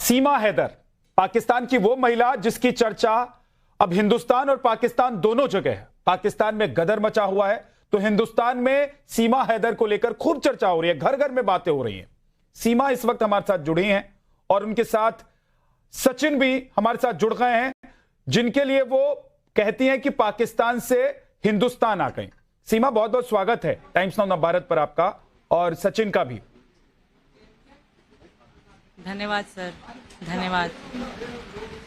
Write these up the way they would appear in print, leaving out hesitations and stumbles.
सीमा हैदर, पाकिस्तान की वो महिला जिसकी चर्चा अब हिंदुस्तान और पाकिस्तान दोनों जगह है। पाकिस्तान में गदर मचा हुआ है तो हिंदुस्तान में सीमा हैदर को लेकर खूब चर्चा हो रही है, घर घर में बातें हो रही हैं। सीमा इस वक्त हमारे साथ जुड़ी हैं और उनके साथ सचिन भी हमारे साथ जुड़ गए हैं, जिनके लिए वो कहती हैं कि पाकिस्तान से हिंदुस्तान आ गए। सीमा, बहुत बहुत स्वागत है टाइम्स नाउ भारत पर आपका और सचिन का भी। धन्यवाद सर, धन्यवाद।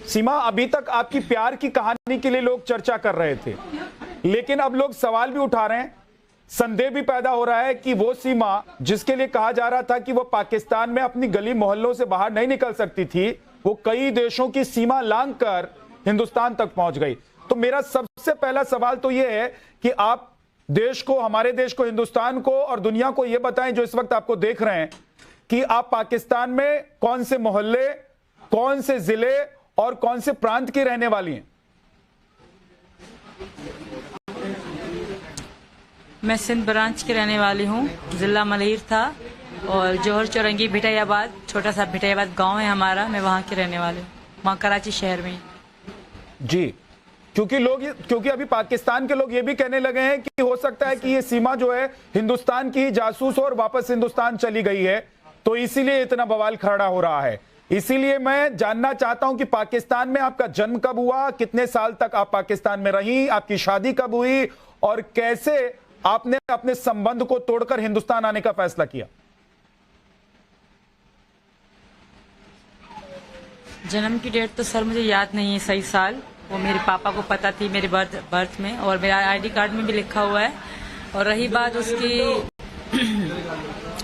सीमा, अभी तक आपकी प्यार की कहानी के लिए लोग चर्चा कर रहे थे, लेकिन अब लोग सवाल भी उठा रहे हैं, संदेह भी पैदा हो रहा है कि वो सीमा जिसके लिए कहा जा रहा था कि वो पाकिस्तान में अपनी गली मोहल्लों से बाहर नहीं निकल सकती थी, वो कई देशों की सीमा लांघकर हिंदुस्तान तक पहुंच गई। तो मेरा सबसे पहला सवाल तो ये है कि आप देश को, हमारे देश को, हिंदुस्तान को और दुनिया को ये बताएं जो इस वक्त आपको देख रहे हैं कि आप पाकिस्तान में कौन से मोहल्ले, कौन से जिले और कौन से प्रांत की रहने वाली हैं? मैं सिंध ब्रांच की रहने वाली हूँ, जिला मलहीर था और जौहर चौरंगी भिटायाबाद, छोटा सा भिटायाबाद गांव है हमारा, मैं वहाँ की रहने वाली हूँ, वहाँ कराची शहर में। जी, क्योंकि अभी पाकिस्तान के लोग ये भी कहने लगे हैं कि हो सकता है कि ये सीमा जो है हिंदुस्तान की जासूस और वापस हिंदुस्तान चली गई है, तो इसीलिए इतना बवाल खड़ा हो रहा है। इसीलिए मैं जानना चाहता हूं कि पाकिस्तान में आपका जन्म कब हुआ, कितने साल तक आप पाकिस्तान में रही, आपकी शादी कब हुई और कैसे आपने अपने संबंध को तोड़कर हिंदुस्तान आने का फैसला किया? जन्म की डेट तो सर मुझे याद नहीं है सही साल, वो मेरे पापा को पता थी मेरे बर्थ में और मेरा आईडी कार्ड में भी लिखा हुआ है। और रही बात उसकी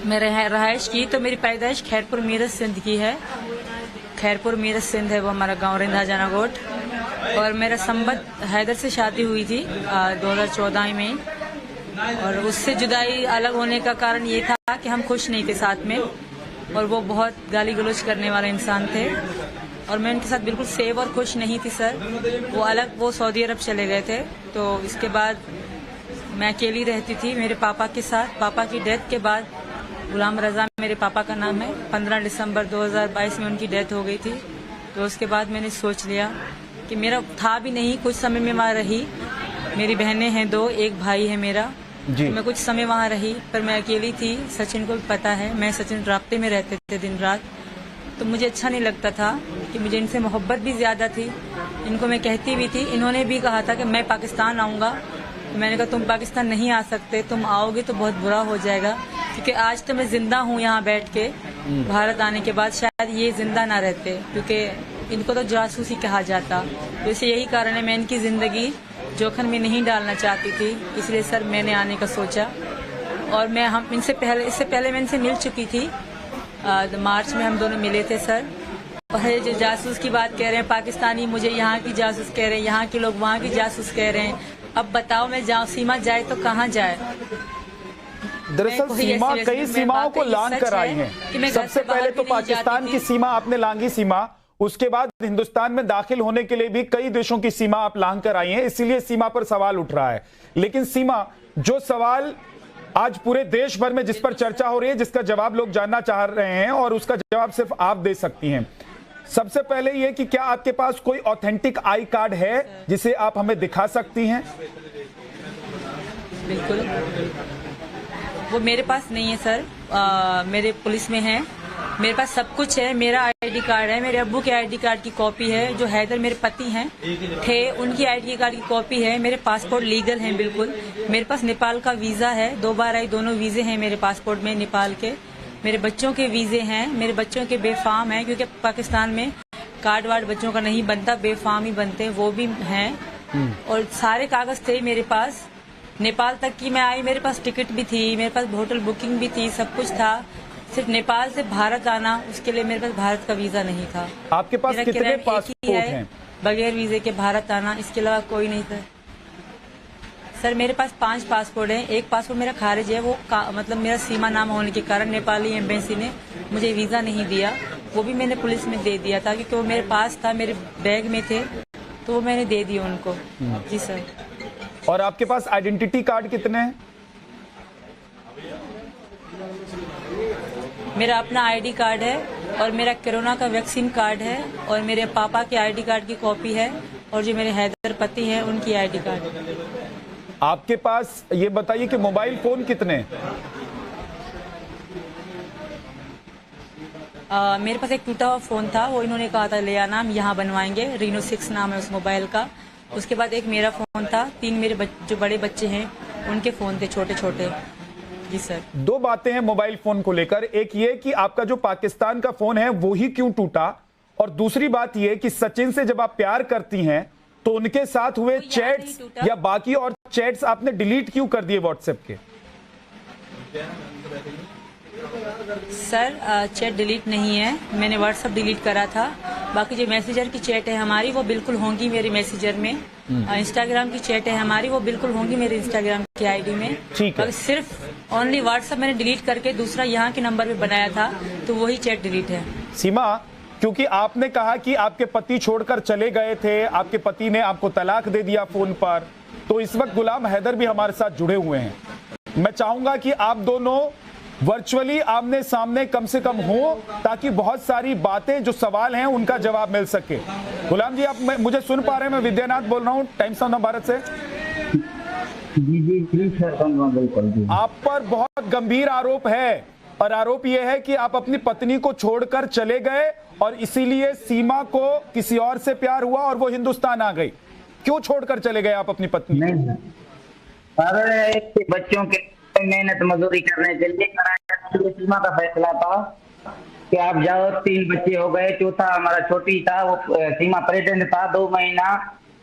मेरे रहायश की, तो मेरी पैदाइश खैरपुर मीरत सिंध की है। खैरपुर मीरत सिंध है वो हमारा गांव, रिंधा जानागोट। और मेरा संबत हैदर से शादी हुई थी 2014 में। और उससे जुदाई अलग होने का कारण ये था कि हम खुश नहीं थे साथ में, और वो बहुत गाली गलौज करने वाले इंसान थे और मैं उनके साथ बिल्कुल सेफ और खुश नहीं थी सर। वो सऊदी अरब चले गए थे, तो इसके बाद मैं अकेली रहती थी मेरे पापा के साथ। पापा की डेथ के बाद, गुलाम रजा मेरे पापा का नाम है, 15 दिसंबर 2022 में उनकी डेथ हो गई थी। तो उसके बाद मैंने सोच लिया कि मेरा था भी नहीं, कुछ समय में वहाँ रही। मेरी बहनें हैं 2, एक भाई है मेरा। तो मैं कुछ समय वहाँ रही, पर मैं अकेली थी। सचिन को भी पता है, मैं सचिन राब्ते में रहते थे दिन रात। तो मुझे अच्छा नहीं लगता था कि मुझे इनसे मोहब्बत भी ज़्यादा थी, इनको मैं कहती भी थी। इन्होंने भी कहा था कि मैं पाकिस्तान आऊँगा, तो मैंने कहा तुम पाकिस्तान नहीं आ सकते, तुम आओगे तो बहुत बुरा हो जाएगा, क्योंकि आज तो मैं जिंदा हूँ यहाँ बैठ के। भारत आने के बाद शायद ये जिंदा ना रहते, क्योंकि इनको तो जासूस ही कहा जाता। तो इसे यही कारण है, मैं इनकी ज़िंदगी जोखिम में नहीं डालना चाहती थी, इसलिए सर मैंने आने का सोचा। और इससे पहले मैं इनसे मिल चुकी थी, मार्च में हम दोनों मिले थे सर। और जो जासूस की बात कह रहे हैं, पाकिस्तानी मुझे यहाँ की जासूस कह रहे हैं, यहाँ के लोग वहाँ की जासूस कह रहे हैं। अब बताओ मैं जाऊँ, सीमा जाए तो कहाँ जाए? दरअसल सीमा कई सीमाओं को लांघ कर आई है। सबसे पहले तो पाकिस्तान की सीमा आपने लांघी सीमा, उसके बाद हिंदुस्तान में दाखिल होने के लिए भी कई देशों की सीमा आप लांघ कर आई हैं, इसीलिए सीमा पर सवाल उठ रहा है। लेकिन सीमा, जो सवाल आज पूरे देश भर में जिस पर चर्चा हो रही है, जिसका जवाब लोग जानना चाह रहे हैं और उसका जवाब सिर्फ आप दे सकती हैं। सबसे पहले ये कि क्या आपके पास कोई ऑथेंटिक आई कार्ड है जिसे आप हमें दिखा सकती हैं? बिल्कुल, वो मेरे पास नहीं है सर, मेरे पुलिस में है। मेरे पास सब कुछ है, मेरा आईडी कार्ड है, मेरे अब्बू के आईडी कार्ड की कॉपी है, जो हैदर मेरे पति हैं थे उनकी आईडी कार्ड की कॉपी है, मेरे पासपोर्ट लीगल हैं बिल्कुल। मेरे पास नेपाल का वीज़ा है, 2 बार आई, दोनों वीज़े हैं मेरे पासपोर्ट में नेपाल के। मेरे बच्चों के वीज़े हैं, मेरे बच्चों के बेफाम हैं, क्योंकि पाकिस्तान में कार्ड वार्ड बच्चों का नहीं बनता, बेफाम ही बनते हैं, वो भी हैं। और सारे कागज थे मेरे पास। नेपाल तक की मैं आई, मेरे पास टिकट भी थी, मेरे पास होटल बुकिंग भी थी, सब कुछ था। सिर्फ नेपाल से भारत आना, उसके लिए मेरे पास भारत का वीजा नहीं था। आपके पास कितने पासपोर्ट हैं? बगैर वीजे के भारत आना, इसके अलावा कोई नहीं था सर। मेरे पास 5 पासपोर्ट हैं। एक पासपोर्ट मेरा खारिज है, वो मतलब मेरा सीमा नाम होने के कारण नेपाली एम्बेसी ने मुझे वीजा नहीं दिया, वो भी मैंने पुलिस में दे दिया था, क्योंकि वो मेरे पास था, मेरे बैग में थे, तो वो मैंने दे दिया उनको। जी सर। और आपके पास आइडेंटिटी कार्ड कितने हैं? मेरा अपना आईडी कार्ड है, और मेरा कोरोना का वैक्सीन कार्ड है और मेरे पापा के आईडी कार्ड की कॉपी है और जो मेरे हैदर पति हैं उनकी आईडी कार्ड। आपके पास ये बताइए कि मोबाइल फोन कितने? मेरे पास एक टूटा हुआ फोन था, वो इन्होंने कहा था ले आना, हम यहाँ बनवाएंगे। रीनो 6 नाम है उस मोबाइल का। उसके बाद एक मेरा फोन था, 3 मेरे जो बड़े बच्चे हैं उनके फोन थे छोटे छोटे। जी सर। 2 बातें हैं मोबाइल फोन को लेकर, एक ये कि आपका जो पाकिस्तान का फोन है वो ही क्यों टूटा, और दूसरी बात ये कि सचिन से जब आप प्यार करती हैं तो उनके साथ हुए चैट्स या बाकी और चैट्स आपने डिलीट क्यों कर दिए व्हाट्सएप के? सर चैट डिलीट नहीं है, मैंने व्हाट्सएप डिलीट करा था। बाकी जो मैसेंजर की चैट है हमारी वो बिल्कुल होंगी मेरे मैसेंजर में। इंस्टाग्राम की चैट है हमारी वो बिल्कुल होंगी मेरे इंस्टाग्राम की आईडी में। ठीक है। सिर्फ ओनली व्हाट्सएप मैंने डिलीट करके दूसरा यहाँ के नंबर पे बनाया था, तो वही चैट डिलीट है। सीमा, क्योंकि आपने कहा कि आपके पति छोड़कर चले गए थे, आपके पति ने आपको तलाक दे दिया फोन पर, तो इस वक्त गुलाम हैदर भी हमारे साथ जुड़े हुए हैं। मैं चाहूंगा कि आप दोनों वर्चुअली आमने सामने कम से कम हो, ताकि बहुत सारी बातें जो सवाल हैं उनका जवाब मिल सके। गुलाम जी, आप मुझे सुन पा रहे हैं? मैं विद्यानाथ बोल रहा हूँ टाइम्स ऑफ भारत से। जी सर, आप पर बहुत गंभीर आरोप है, और आरोप यह है कि आप अपनी पत्नी को छोड़कर चले गए और इसीलिए सीमा को किसी और से प्यार हुआ और वो हिंदुस्तान आ गई। क्यों छोड़कर चले गए आप अपनी पत्नी? नहीं सर, बच्चों के मेहनत मजदूरी करने के लिए कराया, सीमा का फैसला था कि आप जाओ। 3 बच्चे हो गए, चौथा हमारा छोटी था, वो सीमा प्रेग्नेंट था 2 महीना,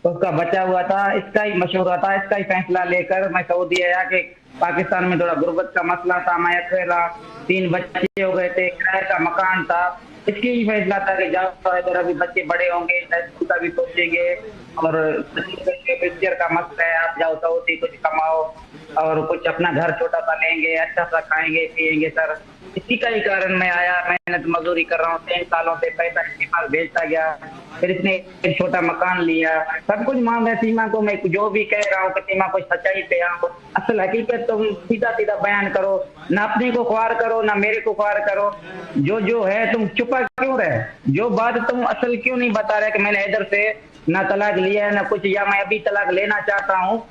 उसका बचा हुआ था। इसका ही मशवरा था, इसका ही फैसला लेकर मैं सऊदी आया कि पाकिस्तान में थोड़ा गुर्बत का मसला था, मैं अकेला, 3 बच्चे हो गए थे, किराए का मकान था। इसके ही फैसला था कि जाओ इधर, अभी बच्चे बड़े होंगे, स्कूल का भी सोचेंगे, और फ्यूचर का मसला है, आप जाओ सऊदी, कुछ कमाओ और कुछ अपना घर छोटा सा लेंगे, अच्छा सा खाएंगे पिएंगे। सर इसी का ही कारण मैं आया, मेहनत मजदूरी कर रहा हूँ 3 सालों से, पैसा इसके पास भेजता गया, फिर इसने एक छोटा मकान लिया, सब कुछ मान रहे। सीमा को मैं जो भी कह रहा हूँ कि सीमा को सच्चाई पे आओ, असल हकीकत तुम सीधा सीधा बयान करो, ना अपने को ख्वार करो ना मेरे को ख्वार करो। जो है तुम चुपा क्यों रहे, जो बात तुम असल क्यों नहीं बता रहे कि मैंने हैदर से ना तलाक लिया है ना कुछ, या मैं अभी तलाक लेना चाहता हूँ।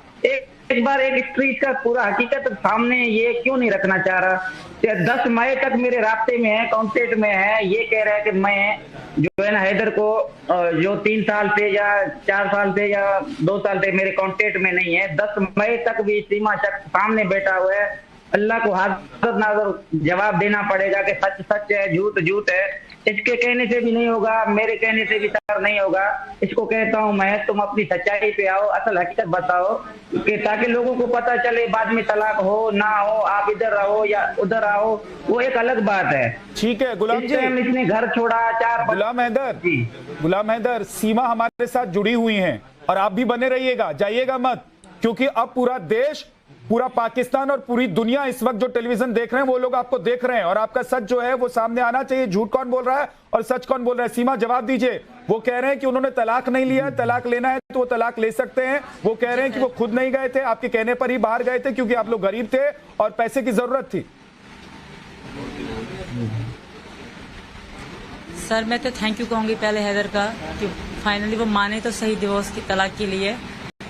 एक बार एक स्ट्रीट का पूरा हकीकत सामने ये क्यों नहीं रखना चाह रहा? 10 मई तक मेरे रास्ते में है, कांटेक्ट में है, ये कह रहा है कि मैं जो है ना हैदर को जो 3 साल से या 4 साल से या 2 साल से मेरे कांटेक्ट में नहीं है। 10 मई तक भी सीमा शख्स सामने बैठा हुआ है। अल्लाह को हाजिर नाज़र जवाब देना पड़ेगा कि सच सच है, झूठ झूठ है। इसके कहने से भी नहीं होगा, मेरे कहने से भी सर नहीं होगा। इसको कहता हूं मैं, तुम अपनी सच्चाई पे आओ, असल हकीकत बताओ, कि ताकि लोगों को पता चले। बाद में तलाक हो ना हो, आप इधर रहो या उधर आओ, वो एक अलग बात है। ठीक है गुलाम जी, इसने घर छोड़ा 4। गुलाम हैदर जी, गुलाम हैदर, सीमा हमारे साथ जुड़ी हुई हैं और आप भी बने रहिएगा, जाइएगा मत, क्योंकि अब पूरा देश, पूरा पाकिस्तान और पूरी दुनिया इस वक्त जो टेलीविजन देख रहे हैं वो लोग आपको देख रहे हैं, और आपका सच जो है वो सामने आना चाहिए। झूठ कौन बोल रहा है और सच कौन बोल रहा है? सीमा जवाब दीजिए। वो कह रहे हैं कि उन्होंने तलाक नहीं लिया, तलाक लेना है तो वो तलाक ले सकते हैं। वो कह रहे हैं कि वो खुद नहीं गए थे, आपके कहने पर ही बाहर गए थे क्योंकि आप लोग गरीब थे और पैसे की जरूरत थी। सर मैं तो थैंक यू कहूँगी पहले हैदर का कि फाइनली वो माने तो सही डिवोर्स की तलाक के लिए।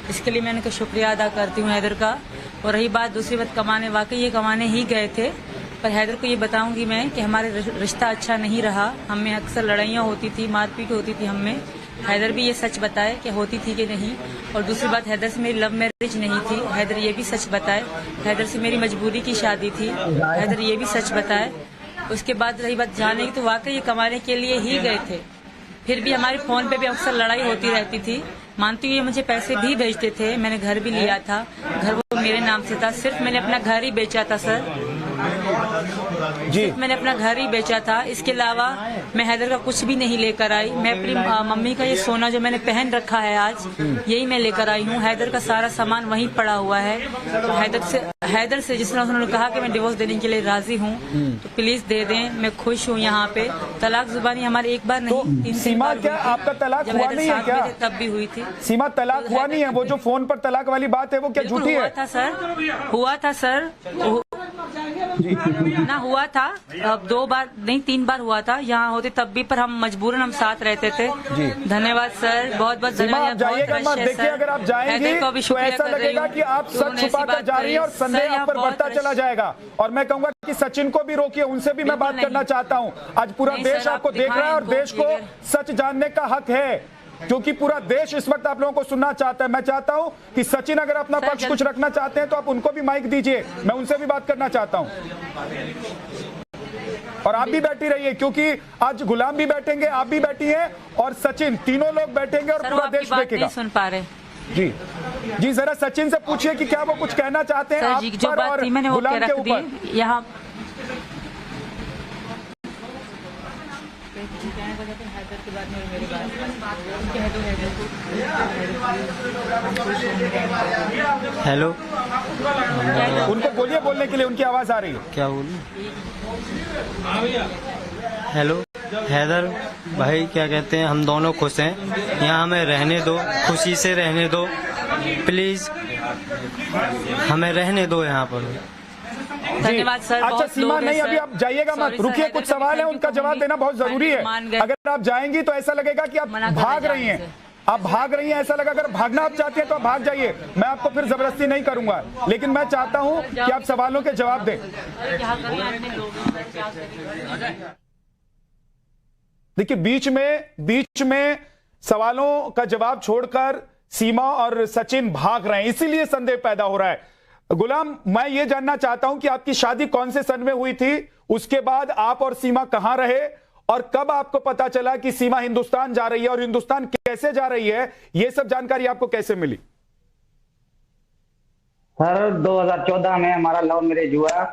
इसके लिए मैं उनका शुक्रिया अदा करती हूँ हैदर का। और रही बात दूसरी बात कमाने, वाकई ये कमाने ही गए थे, पर हैदर को ये बताऊंगी मैं कि हमारे रिश्ता अच्छा नहीं रहा। हमें अक्सर लड़ाइयाँ होती थी, मारपीट होती थी हमें। हैदर भी ये सच बताए कि होती थी कि नहीं। और दूसरी बात, हैदर से मेरी लव मैरिज नहीं थी, हैदर ये भी सच बताए। हैदर से मेरी मजबूरी की शादी थी, हैदर ये भी सच बताए। उसके बाद रही बात जाने की, तो वाकई ये कमाने के लिए ही गए थे। फिर भी हमारे फोन पे भी अक्सर लड़ाई होती रहती थी। मानती हूँ ये मुझे पैसे भी भेजते थे, मैंने घर भी लिया था, घर वो मेरे नाम से था। सिर्फ मैंने अपना घर ही बेचा था सर जी, मैंने अपना घर ही बेचा था। इसके अलावा मैं हैदर का कुछ भी नहीं लेकर आई। मैं अपनी मम्मी का ये सोना जो मैंने पहन रखा है आज, यही मैं लेकर आई हूँ। हैदर का सारा सामान वहीं पड़ा हुआ है। तो हैदर से जिस तरह उन्होंने कहा कि मैं डिवोर्स देने के लिए राजी हूँ, तो प्लीज दे दें, मैं खुश हूँ यहाँ पे। तलाक जुबानी हमारी एक बार नहीं, 3 बार। क्या आपका तलाक हुआ नहीं है क्या? तब भी हुई थी। सीमा, तलाक हुआ नहीं है? वो जो फोन पर तलाक वाली बात है वो क्या झूठी है? हुआ था सर, ना हुआ था, अब 2 बार नहीं 3 बार हुआ था यहाँ होते तब भी, पर हम मजबूरन हम साथ रहते थे। धन्यवाद सर, बहुत बहुत धन्यवाद। जाइएगा मत, देखिए अगर आप जाएंगी तो ऐसा लगेगा कि आप सच छुपा कर जा रही है और संदेह आप पर बढ़ता चला जाएगा। और मैं कहूंगा कि सचिन को भी रोकिए, उनसे भी मैं बात करना चाहता हूं। आज पूरा देश आपको देख रहा है और देश को सच जानने का हक है, क्योंकि पूरा देश इस वक्त आप लोगों को सुनना चाहता है। मैं चाहता हूं कि सचिन अगर अपना पक्ष कुछ रखना चाहते हैं तो आप उनको भी माइक दीजिए, मैं उनसे भी बात करना चाहता हूं। और आप भी बैठी रहिए, क्योंकि आज गुलाम भी बैठेंगे, आप भी बैठी हैं और सचिन, तीनों लोग बैठेंगे और पूरा देश देखेगा। सुन पा रहे जी जरा सचिन से पूछिए कि क्या वो कुछ कहना चाहते हैं आप पर और गुलाम के ऊपर। यहाँ हेलो, उनको बोलिए, बोलने के लिए उनकी आवाज आ रही है। क्या बोलूं? हेलो हैदर भाई, क्या कहते हैं, हम दोनों खुश हैं, यहाँ हमें रहने दो, खुशी से रहने दो प्लीज, हमें रहने दो यहाँ पर। धन्यवाद सर। अच्छा सीमा, नहीं अभी आप जाइएगा मत, रुकिए, कुछ सवाल है उनका जवाब देना बहुत जरूरी है। अगर आप जाएंगी तो ऐसा लगेगा कि आप भाग रही हैं, आप भाग रही हैं, ऐसा लगा। अगर भागना आप चाहती हैं तो आप भाग जाइए, मैं आपको फिर जबरदस्ती नहीं करूंगा, लेकिन मैं चाहता हूं कि आप सवालों के जवाब दें। देखिए बीच में सवालों का जवाब छोड़कर सीमा और सचिन भाग रहे हैं, इसीलिए संदेह पैदा हो रहा है। गुलाम, मैं ये जानना चाहता हूं कि आपकी शादी कौन से सन में हुई थी, उसके बाद आप और सीमा कहां रहे और कब आपको पता चला कि सीमा हिंदुस्तान जा रही है और हिंदुस्तान कैसे जा रही है, ये सब जानकारी आपको कैसे मिली? सर 2014 में हमारा लव मैरिज हुआ।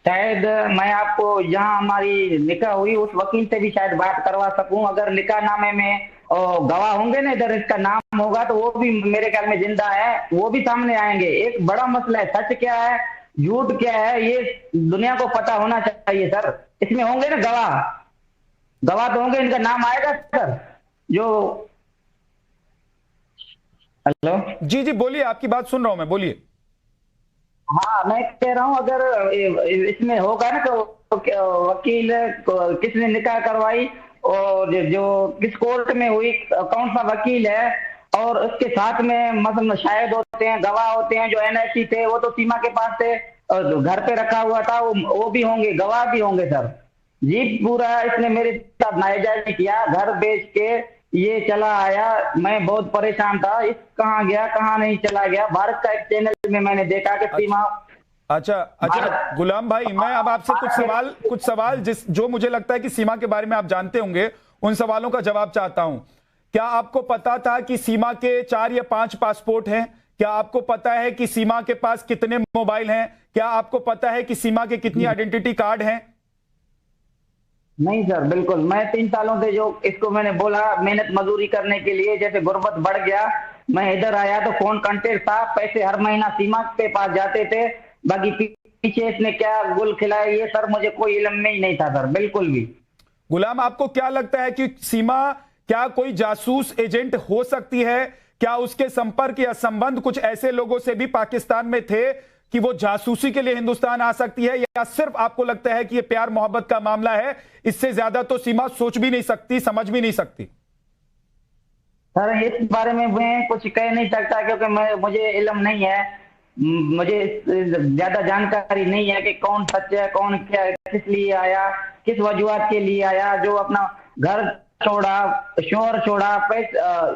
शायद मैं आपको जहां हमारी निकाह हुई उस वकील से भी शायद बात करवा सकूं, अगर निकाहनामे में गवाह होंगे ना, इधर इसका नाम होगा तो वो भी मेरे ख्याल में जिंदा है, वो भी सामने आएंगे। एक बड़ा मसला है, सच क्या है झूठ क्या है ये दुनिया को पता होना चाहिए सर। इसमें होंगे ना गवाह तो होंगे, इनका नाम आएगा सर। जो हेलो जी बोलिए, आपकी बात सुन रहा हूं मैं, बोलिए। हाँ मैं कह रहा हूँ अगर इसमें होगा ना तो वकील किसने निकाह करवाई और जो किस कोर्ट में हुई, कौन सा वकील है, और उसके साथ में मतलब शायद होते हैं गवाह होते हैं। जो एनआईसी थे वो तो सीमा के पास थे, घर पे रखा हुआ था, वो भी होंगे, गवाह भी होंगे सर जी। पूरा इसने मेरे साथ नाजायज किया, घर बेच के ये चला आया, मैं बहुत परेशान था, इस कहाँ गया कहाँ नहीं चला गया। भारत का एक चैनल में मैंने देखा कि सीमा। अच्छा गुलाम भाई, मैं अब आपसे कुछ सवाल जो मुझे लगता है कि सीमा के बारे में आप जानते होंगे, उन सवालों का जवाब चाहता हूं। क्या आपको पता था कि सीमा के 4 या 5 पासपोर्ट हैं? क्या आपको पता है कि सीमा के पास कितने मोबाइल हैं? क्या आपको पता है कि सीमा के कितनी आइडेंटिटी कार्ड हैं? नहीं सर, बिल्कुल। मैं 3 सालों से जो इसको मैंने बोला मेहनत मजदूरी करने के लिए, जैसे गुर्बत बढ़ गया, मैं इधर आया तो फोन कांटेक्ट था, पैसे हर महीना सीमा के पास जाते थे, बाकी पीछे इसने क्या गुल खिलाया ये सर मुझे कोई इल्म नहीं था सर, बिल्कुल भी। गुलाम, आपको क्या लगता है कि सीमा क्या कोई जासूस एजेंट हो सकती है? क्या उसके संपर्क या संबंध कुछ ऐसे लोगों से भी पाकिस्तान में थे कि वो जासूसी के लिए हिंदुस्तान आ सकती है, या सिर्फ आपको लगता है कि ये प्यार मोहब्बत का मामला है, इससे ज्यादा तो सीमा सोच भी नहीं सकती, समझ भी नहीं सकती? सर इस बारे में मैं कुछ कह नहीं सकता, क्योंकि मुझे इल्म नहीं है, मुझे ज्यादा जानकारी नहीं है कि कौन सच है कौन क्या है, किस लिए आया, किस वजूहत के लिए आया, जो अपना घर छोड़ा, शोहर छोड़ा,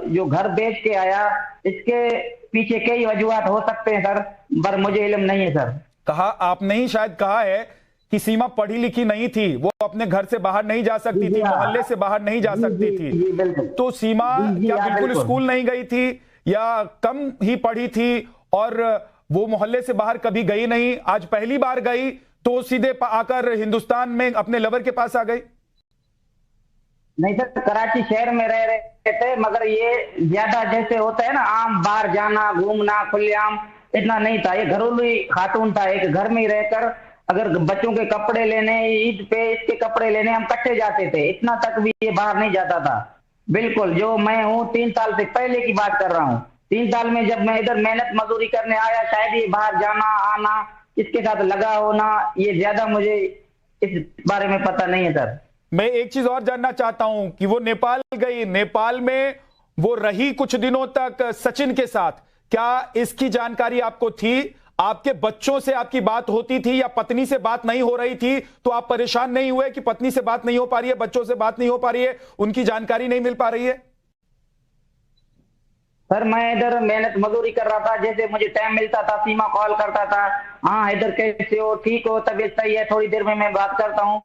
जो घर बेच के आया, इसके पीछे कई वजूहत हो सकते हैं सर, पर मुझे इल्म नहीं है सर। कहा आपने ही शायद कहा है कि सीमा पढ़ी लिखी नहीं थी, वो अपने घर से बाहर नहीं जा सकती थी, मोहल्ले से बाहर नहीं जा सकती थी। तो सीमा क्या बिल्कुल स्कूल नहीं गई थी या कम ही पढ़ी थी और वो मोहल्ले से बाहर कभी गई नहीं? आज पहली बार गई तो सीधे आकर हिंदुस्तान में अपने लवर के पास आ गई? नहीं सर, कराची शहर में रह रहे थे, मगर ये ज्यादा जैसे होता है ना आम बाहर जाना घूमना खुलेआम इतना नहीं था। ये घरेलू खातून था, एक घर में ही रहकर अगर बच्चों के कपड़े लेने, ईद पे इसके कपड़े लेने हम इकट्ठे जाते थे, इतना तक भी ये बाहर नहीं जाता था। बिल्कुल जो मैं हूँ 3 साल से पहले की बात कर रहा हूँ, 3 साल में जब मैं इधर मेहनत मजदूरी करने आया, शायद ये बाहर जाना आना किसके साथ लगा होना, ये ज्यादा मुझे इस बारे में पता नहीं है सर। मैं एक चीज और जानना चाहता हूं कि वो नेपाल गई, नेपाल में वो रही कुछ दिनों तक सचिन के साथ, क्या इसकी जानकारी आपको थी? आपके बच्चों से आपकी बात होती थी या पत्नी से बात नहीं हो रही थी तो आप परेशान नहीं हुए कि पत्नी से बात नहीं हो पा रही है, बच्चों से बात नहीं हो पा रही है, उनकी जानकारी नहीं मिल पा रही है? सर मैं इधर मेहनत मजदूरी कर रहा था, जैसे मुझे टाइम मिलता था सीमा कॉल करता था, हाँ इधर कैसे हो, ठीक हो, तबीयत सही है, थोड़ी देर में मैं बात करता हूँ।